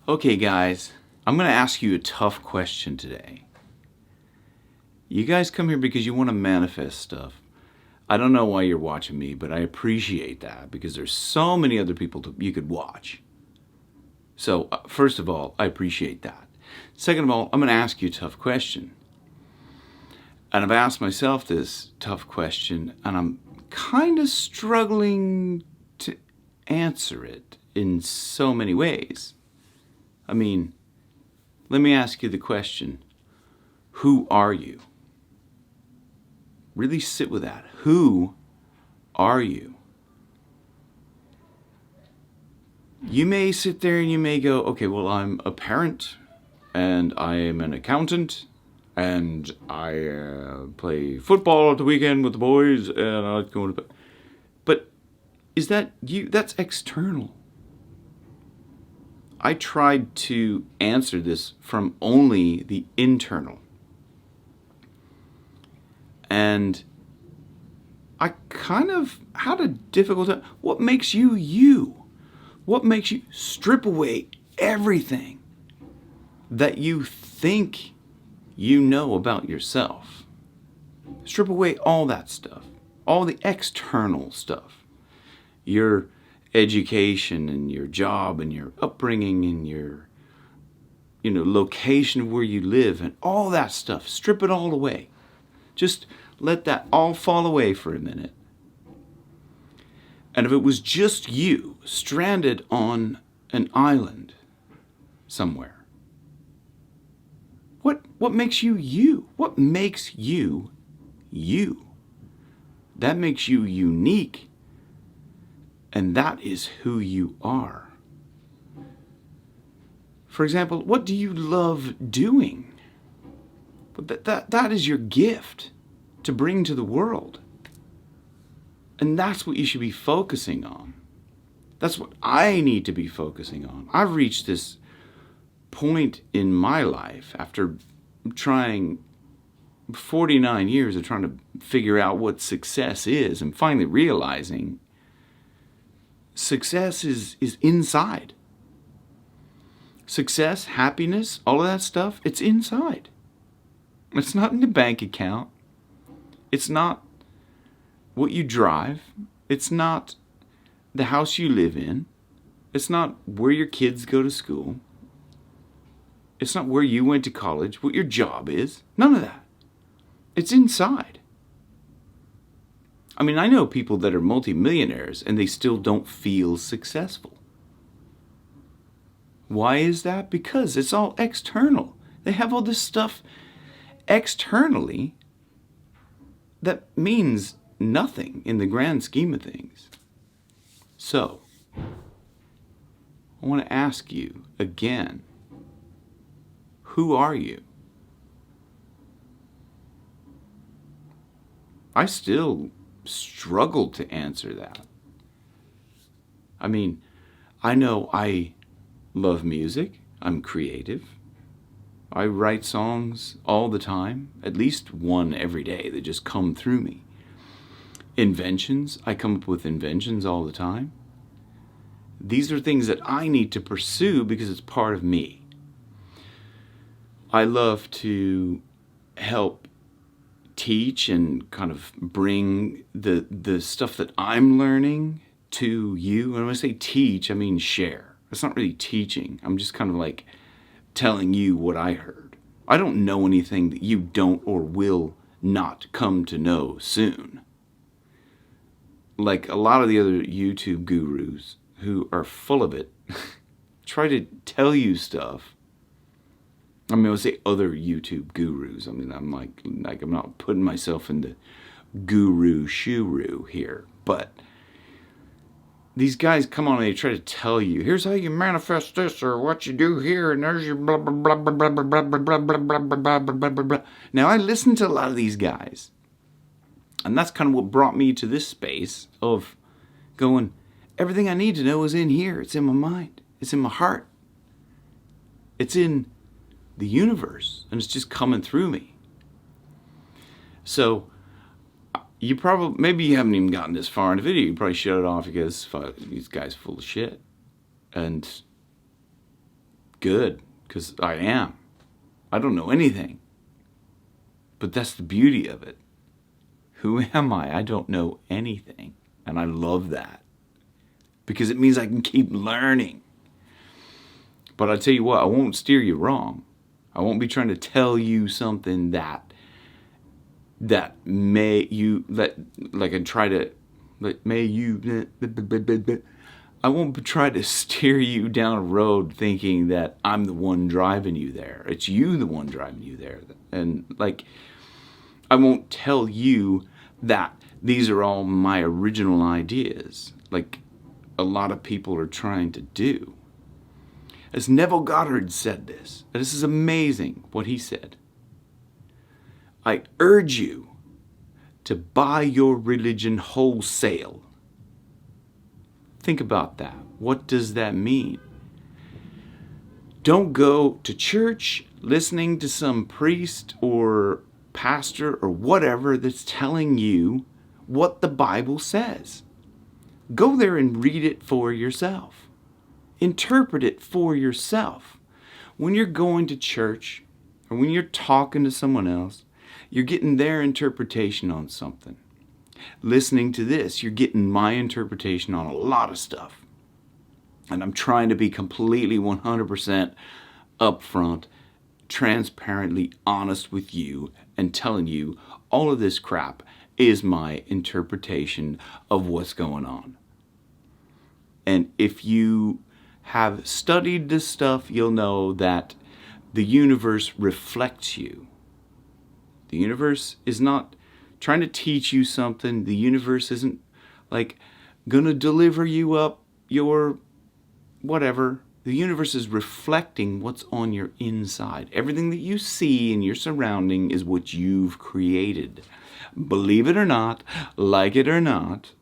Okay, guys, I'm going to ask you a tough question today. You guys come here because you want to manifest stuff. I don't know why you're watching me, but I appreciate that because there's so many other people you could watch. So, first of all, I appreciate that. Second of all, I'm going to ask you a tough question. And I've asked myself this tough question, and I'm kind of struggling to answer it in so many ways. I mean, let me ask you the question, who are you? Really sit with that. Who are you? You may sit there and you may go, okay, well, I'm a parent, and I am an accountant, and I play football at the weekend with the boys, and I like going to bed. But is that you? That's external. I tried to answer this from only the internal. And I kind of had a difficult time. What makes you you? What makes you strip away everything that you think you know about yourself? Strip away all that stuff, all the external stuff. Your education and your job and your upbringing and your location of where you live and all that stuff. Strip it all away. Just let that all fall away for a minute. And if it was just you stranded on an island somewhere, what makes you you? What makes you you? That makes you unique. And that is who you are. For example, what do you love doing? That is your gift to bring to the world. And that's what you should be focusing on. That's what I need to be focusing on. I've reached this point in my life after trying 49 years of trying to figure out what success is and finally realizing success is inside. Success, happiness, all of that stuff, it's inside. It's not in the bank account. It's not what you drive. It's not the house you live in. It's not where your kids go to school. It's not where you went to college, what your job is. None of that. It's inside. I mean, I know people that are multimillionaires and they still don't feel successful. Why is that? Because it's all external. They have all this stuff externally that means nothing in the grand scheme of things. So, I want to ask you again, who are you? I still struggle to answer that. I mean, I know I love music. I'm creative. I write songs all the time, at least one every day that just come through me. Inventions, I come up with inventions all the time. These are things that I need to pursue because it's part of me. I love to help teach and kind of bring the stuff that I'm learning to you. And when I say teach, I mean share. It's not really teaching. I'm just kind of like telling you what I heard. I don't know anything that you don't or will not come to know soon. Like a lot of the other YouTube gurus who are full of it try to tell you stuff. I mean, I would say other YouTube gurus. I mean, I'm like I'm not putting myself in the guru shuru here, but these guys come on and they try to tell you, here's how you manifest this, or what you do here, and there's your blah blah blah blah blah blah blah blah blah blah blah blah blah blah. Now I listen to a lot of these guys, and that's kind of what brought me to this space of going, everything I need to know is in here. It's in my mind. It's in my heart. It's in the universe, and it's just coming through me. So maybe you haven't even gotten this far in the video. You probably shut it off because these guys full of shit. And good, because I am. I don't know anything. But that's the beauty of it. Who am I? I don't know anything. And I love that. Because it means I can keep learning. But I tell you what, I won't steer you wrong. I won't be trying to tell you something that may you I won't try to steer you down a road thinking that I'm the one driving you there. It's you the one driving you there. And I won't tell you that these are all my original ideas, like a lot of people are trying to do. As Neville Goddard said this, and this is amazing what he said. I urge you to buy your religion wholesale. Think about that. What does that mean? Don't go to church listening to some priest or pastor or whatever that's telling you what the Bible says. Go there and read it for yourself. Interpret it for yourself. When you're going to church or when you're talking to someone else, you're getting their interpretation on something. Listening to this, you're getting my interpretation on a lot of stuff. And I'm trying to be completely 100% upfront, transparently honest with you and telling you all of this crap is my interpretation of what's going on. And if you have studied this stuff, you'll know that the universe reflects you. The universe is not trying to teach you something. The universe isn't gonna deliver you up your whatever. The universe is reflecting what's on your inside. Everything that you see in your surrounding is what you've created. Believe it or not, like it or not,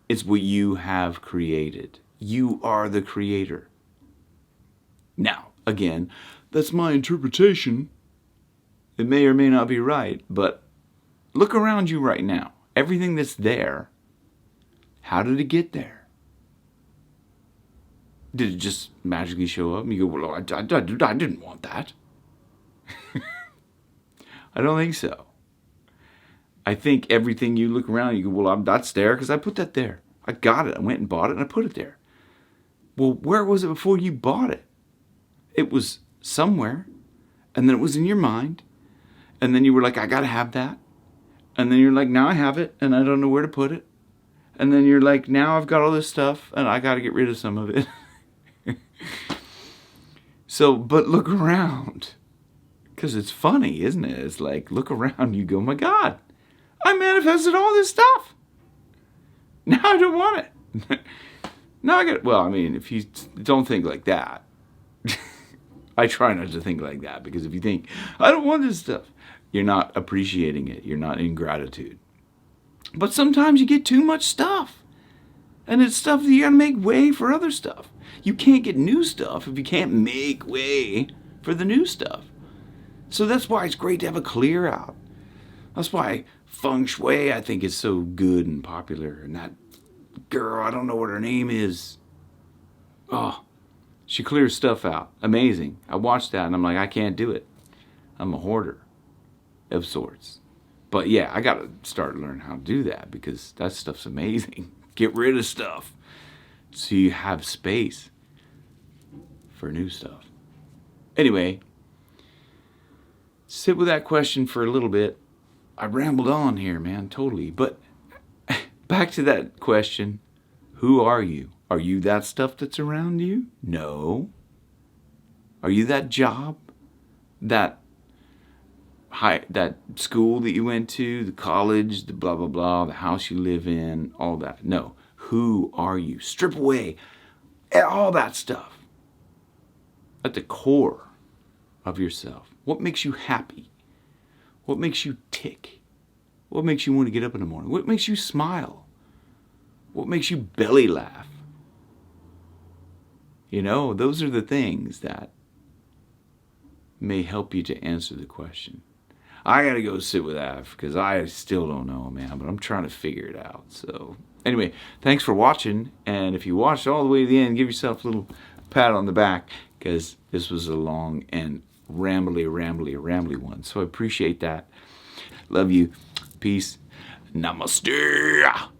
it's what you have created. You are the creator. Now, again, that's my interpretation. It may or may not be right, but look around you right now. Everything that's there, how did it get there? Did it just magically show up and you go, well, I didn't want that. I don't think so. I think everything you look around, you go, well, that's there because I put that there. I got it. I went and bought it and I put it there. Well, where was it before you bought it? It was somewhere. And then it was in your mind. And then you were like, I got to have that. And then you're like, now I have it and I don't know where to put it. And then you're like, now I've got all this stuff and I got to get rid of some of it. So, but look around. Because it's funny, isn't it? It's like, look around, you go, my God, I manifested all this stuff. Now I don't want it. Now I got it. Well, I mean, if you don't think like that, I try not to think like that, because if you think, I don't want this stuff, you're not appreciating it. You're not in gratitude. But sometimes you get too much stuff. And it's stuff that you gotta make way for other stuff. You can't get new stuff if you can't make way for the new stuff. So that's why it's great to have a clear out. That's why feng shui, I think, is so good and popular. And that girl, I don't know what her name is. Oh, she clears stuff out. Amazing. I watched that and I'm like, I can't do it. I'm a hoarder of sorts. But yeah, I got to start learning how to do that, because that stuff's amazing. Get rid of stuff so you have space for new stuff. Anyway, sit with that question for a little bit. I rambled on here, man, totally. But back to that question, who are you? Are you that stuff that's around you? No. Are you that job? That school that you went to, the college, the blah, blah, blah, the house you live in, all that. No. Who are you? Strip away all that stuff at the core of yourself. What makes you happy? What makes you tick? What makes you want to get up in the morning? What makes you smile? What makes you belly laugh? You know, those are the things that may help you to answer the question. I got to go sit with that because I still don't know, man, but I'm trying to figure it out. So anyway, thanks for watching. And if you watched all the way to the end, give yourself a little pat on the back, because this was a long and rambly one. So I appreciate that. Love you. Peace. Namaste.